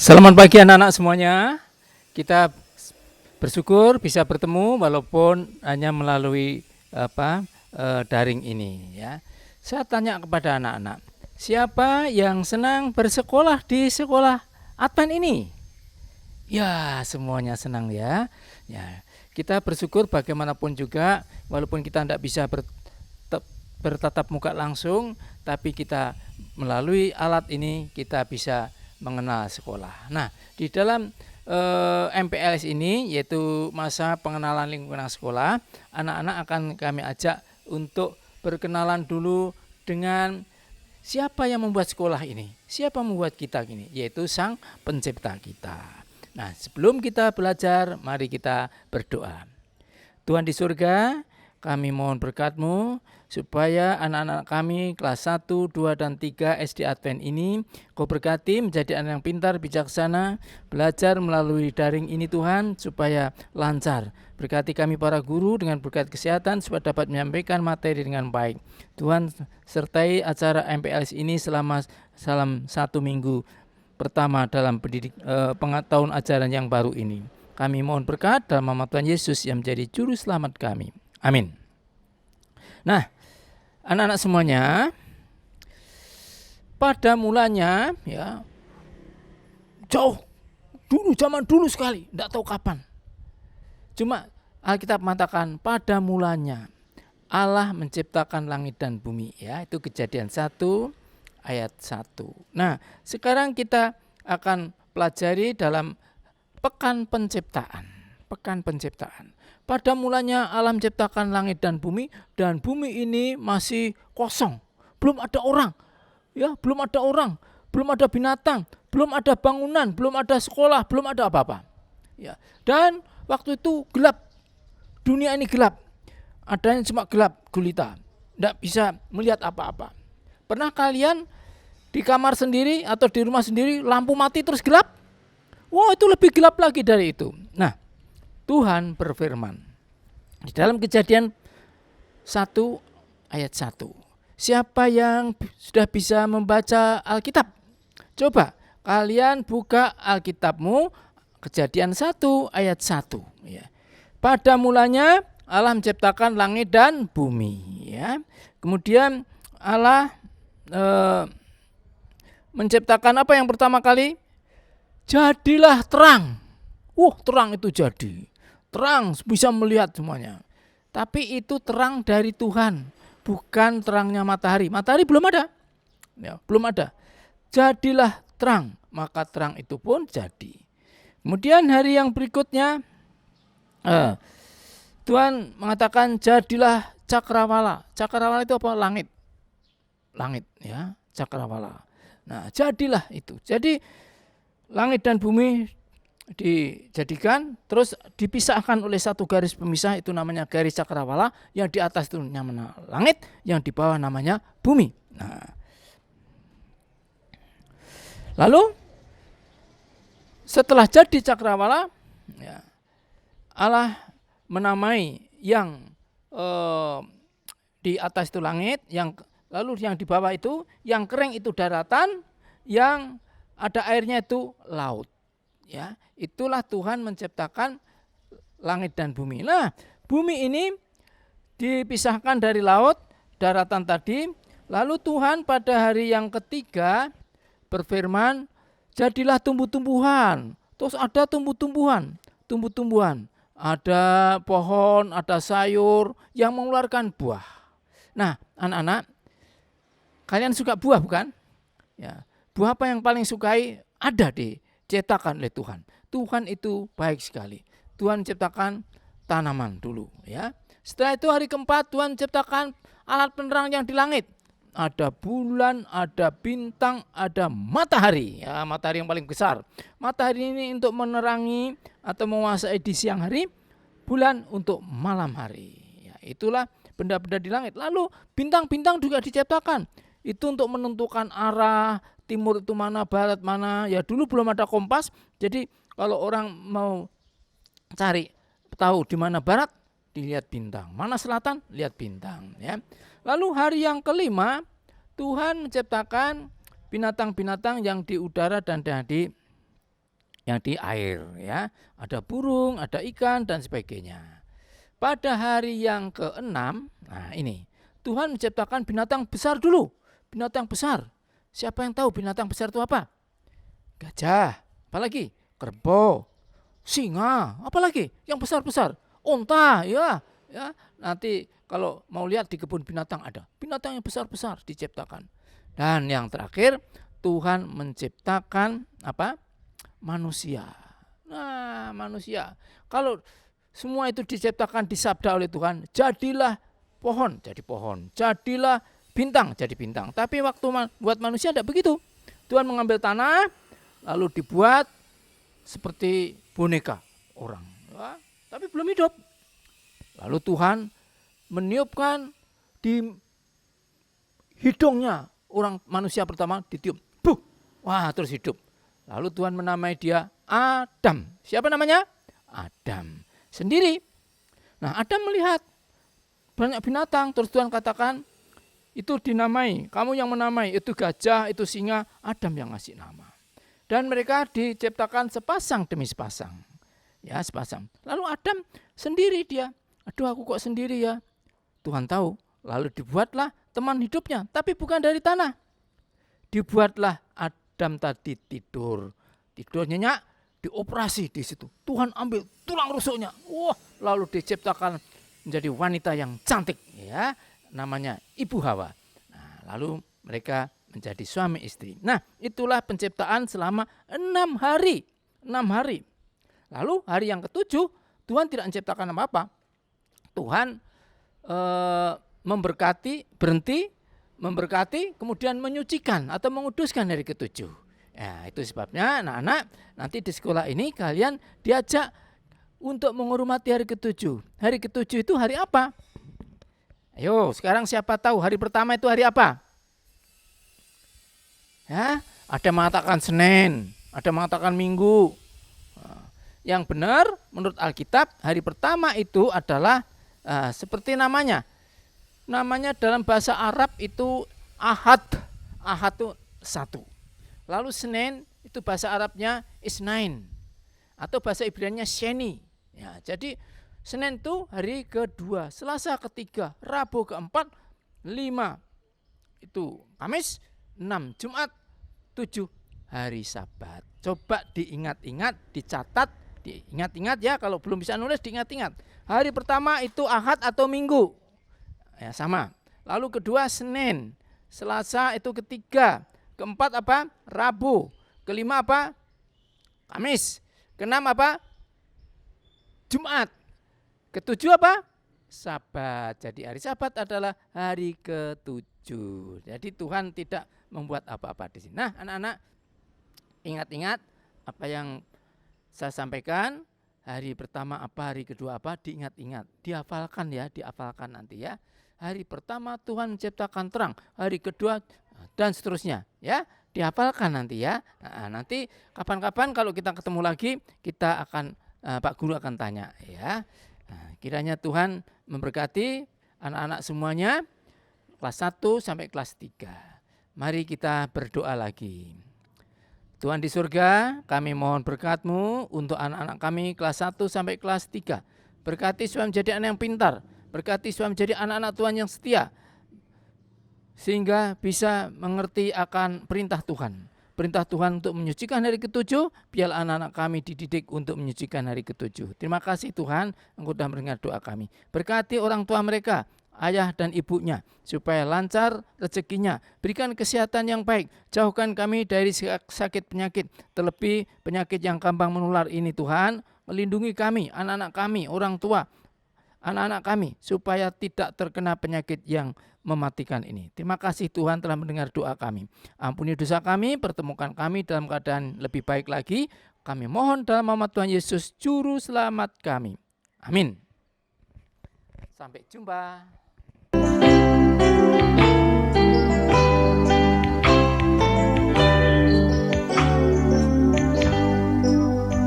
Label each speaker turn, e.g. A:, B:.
A: Selamat pagi anak-anak semuanya. Kita bersyukur bisa bertemu walaupun hanya melalui daring ini ya. Saya tanya kepada anak-anak, siapa yang senang bersekolah di sekolah Advent ini? Ya, semuanya senang ya. Ya, kita bersyukur bagaimanapun juga walaupun kita tidak bisa bertatap muka langsung, tapi kita melalui alat ini kita bisa mengenal sekolah. Nah, di dalam MPLS ini yaitu masa pengenalan lingkungan sekolah, anak-anak akan kami ajak untuk berkenalan dulu dengan siapa yang membuat sekolah ini, siapa membuat kita ini, yaitu Sang Pencipta kita. Nah, sebelum kita belajar, mari kita berdoa. Tuhan di surga, kami mohon berkat-Mu supaya anak-anak kami kelas 1, 2, dan 3 SD Advent ini Kau berkati menjadi anak yang pintar, bijaksana, belajar melalui daring ini Tuhan supaya lancar. Berkati kami para guru dengan berkat kesehatan supaya dapat menyampaikan materi dengan baik. Tuhan sertai acara MPLS ini selama 1 minggu pertama dalam tahun ajaran yang baru ini. Kami mohon berkat dalam nama Tuhan Yesus yang menjadi juru selamat kami. Amin. Nah, anak-anak semuanya, pada mulanya ya jauh dulu, zaman dulu sekali, tidak tahu kapan. Cuma Alkitab mengatakan pada mulanya Allah menciptakan langit dan bumi ya, itu Kejadian 1 ayat 1. Nah, sekarang kita akan pelajari dalam pekan penciptaan. Pekan penciptaan. Pada mulanya Allah menciptakan langit dan bumi ini masih kosong. Belum ada orang. Ya, belum ada orang, belum ada binatang, belum ada bangunan, belum ada sekolah, belum ada apa-apa. Ya. Dan waktu itu gelap. Dunia ini gelap. Adanya cuma gelap gulita. Tidak bisa melihat apa-apa. Pernah kalian di kamar sendiri atau di rumah sendiri lampu mati terus gelap? Wah, itu lebih gelap lagi dari itu. Nah, Tuhan berfirman di dalam Kejadian 1 ayat 1. Siapa yang sudah bisa membaca Alkitab? Coba kalian buka Alkitabmu, Kejadian 1 ayat 1 ya. Pada mulanya Allah menciptakan langit dan bumi ya. Kemudian Allah menciptakan apa yang pertama kali? Jadilah terang. Terang itu jadi. Terang bisa melihat semuanya. Tapi itu terang dari Tuhan, bukan terangnya matahari. Matahari belum ada. Ya, belum ada. Jadilah terang, maka terang itu pun jadi. Kemudian hari yang berikutnya Tuhan mengatakan jadilah cakrawala. Cakrawala itu apa? Langit. Langit ya, cakrawala. Nah, jadilah itu. Jadi langit dan bumi dijadikan, terus dipisahkan oleh satu garis pemisah, itu namanya garis cakrawala, yang di atas itu namanya langit, yang di bawah namanya bumi. Nah, lalu setelah jadi cakrawala, ya, Allah menamai yang di atas itu langit, lalu yang di bawah itu, yang kering itu daratan, yang ada airnya itu laut. Ya, itulah Tuhan menciptakan langit dan bumi. Nah, bumi ini dipisahkan dari laut, daratan tadi. Lalu Tuhan pada hari yang ketiga berfirman, jadilah tumbuh-tumbuhan. Terus ada tumbuh-tumbuhan. Ada pohon, ada sayur yang mengeluarkan buah. Nah, anak-anak, kalian suka buah bukan? Ya, buah apa yang paling sukai? Ada diciptakan oleh Tuhan. Tuhan itu baik sekali. Tuhan ciptakan tanaman dulu ya. Setelah itu hari keempat Tuhan ciptakan alat penerang yang di langit. Ada bulan, ada bintang, ada matahari. Ya, matahari yang paling besar. Matahari ini untuk menerangi atau menguasai di siang hari, bulan untuk malam hari. Ya, itulah benda-benda di langit. Lalu bintang-bintang juga diciptakan. Itu untuk menentukan arah, timur itu mana, barat mana. Ya dulu belum ada kompas. Jadi kalau orang mau cari tahu di mana barat, dilihat bintang. Mana selatan, lihat bintang. Ya. Lalu hari yang kelima, Tuhan menciptakan binatang-binatang yang di udara dan di yang di air, ya. Ada burung, ada ikan dan sebagainya. Pada hari yang ke-6, nah ini, Tuhan menciptakan binatang besar dulu. Binatang besar. Siapa yang tahu binatang besar itu apa? Gajah, apalagi? Kerbau, singa, apalagi? Yang besar-besar. Unta, ya. Nanti kalau mau lihat di kebun binatang ada binatang yang besar-besar diciptakan. Dan yang terakhir, Tuhan menciptakan apa? Manusia. Nah, manusia. Kalau semua itu diciptakan, disabda oleh Tuhan, jadilah pohon, jadi pohon. Jadilah bintang, jadi bintang. Tapi waktu buat manusia tidak begitu. Tuhan mengambil tanah, lalu dibuat seperti boneka orang. Ya, tapi belum hidup. Lalu Tuhan meniupkan di hidungnya orang manusia pertama, ditiup. Buh, wah terus hidup. Lalu Tuhan menamai dia Adam. Siapa namanya? Adam. Sendiri. Nah, Adam melihat banyak binatang. Terus Tuhan katakan, itu dinamai. Kamu yang menamai. Itu gajah, itu singa. Adam yang ngasih nama. Dan mereka diciptakan sepasang demi sepasang. Ya, sepasang. Lalu Adam sendiri dia. Aduh, aku kok sendiri ya. Tuhan tahu. Lalu dibuatlah teman hidupnya. Tapi bukan dari tanah. Dibuatlah Adam tadi tidur. Tidur nyenyak, dioperasi di situ. Tuhan ambil tulang rusuknya. Wah, lalu diciptakan menjadi wanita yang cantik, ya. Namanya Ibu Hawa. Nah, lalu mereka menjadi suami istri. Nah, itulah penciptaan selama 6 hari. 6 hari. Lalu hari yang ke-7 Tuhan tidak menciptakan apa-apa. Tuhan berhenti, memberkati, kemudian menyucikan atau menguduskan hari ke-7. Nah, itu sebabnya anak-anak nanti di sekolah ini kalian diajak untuk menghormati hari ke-7. Hari ke-7 itu hari apa? Ayo, sekarang siapa tahu hari pertama itu hari apa? Ya, ada mengatakan Senin, ada mengatakan Minggu. Yang benar menurut Alkitab hari pertama itu adalah seperti namanya. Namanya dalam bahasa Arab itu Ahad. Ahad itu 1. Lalu Senin itu bahasa Arabnya Isnain. Atau bahasa Ibraninya Sheni. Ya, jadi Senin itu hari ke-2, Selasa ke-3, Rabu ke-4, 5 itu Kamis, 6 Jumat, 7 hari Sabat. Coba diingat-ingat, dicatat, diingat-ingat ya, kalau belum bisa nulis diingat-ingat. Hari pertama itu Ahad atau Minggu. Ya, sama. Lalu kedua Senin, Selasa itu ketiga, keempat apa? Rabu, kelima apa? Kamis, keenam apa? Jumat, ketujuh apa? Sabat. Jadi hari Sabat adalah hari ke-7. Jadi Tuhan tidak membuat apa-apa di sini. Nah, anak-anak ingat-ingat apa yang saya sampaikan. Hari pertama apa, hari kedua apa, diingat-ingat, dihafalkan ya, dihafalkan nanti ya. Hari pertama Tuhan menciptakan terang, hari kedua dan seterusnya ya, dihafalkan nanti ya. Nah, nanti kapan-kapan kalau kita ketemu lagi, kita akan Pak Guru akan tanya ya. Nah, kiranya Tuhan memberkati anak-anak semuanya kelas 1 sampai kelas 3. Mari kita berdoa lagi. Tuhan di surga, kami mohon berkat-Mu untuk anak-anak kami kelas 1 sampai kelas 3. Berkati supaya menjadi anak yang pintar. Berkati supaya menjadi anak-anak Tuhan yang setia. Sehingga bisa mengerti akan perintah Tuhan. Perintah Tuhan untuk menyucikan hari ke-7, biar anak-anak kami dididik untuk menyucikan hari ke-7. Terima kasih Tuhan, Engkau sudah mendengar doa kami. Berkati orang tua mereka, ayah dan ibunya, supaya lancar rezekinya. Berikan kesehatan yang baik. Jauhkan kami dari sakit penyakit, terlebih penyakit yang gampang menular ini Tuhan. Melindungi kami, anak-anak kami, orang tua, anak-anak kami, supaya tidak terkena penyakit yang mematikan ini. Terima kasih Tuhan telah mendengar doa kami. Ampuni dosa kami, pertemukan kami dalam keadaan lebih baik lagi. Kami mohon dalam nama Tuhan Yesus, Juru Selamat kami. Amin. Sampai jumpa.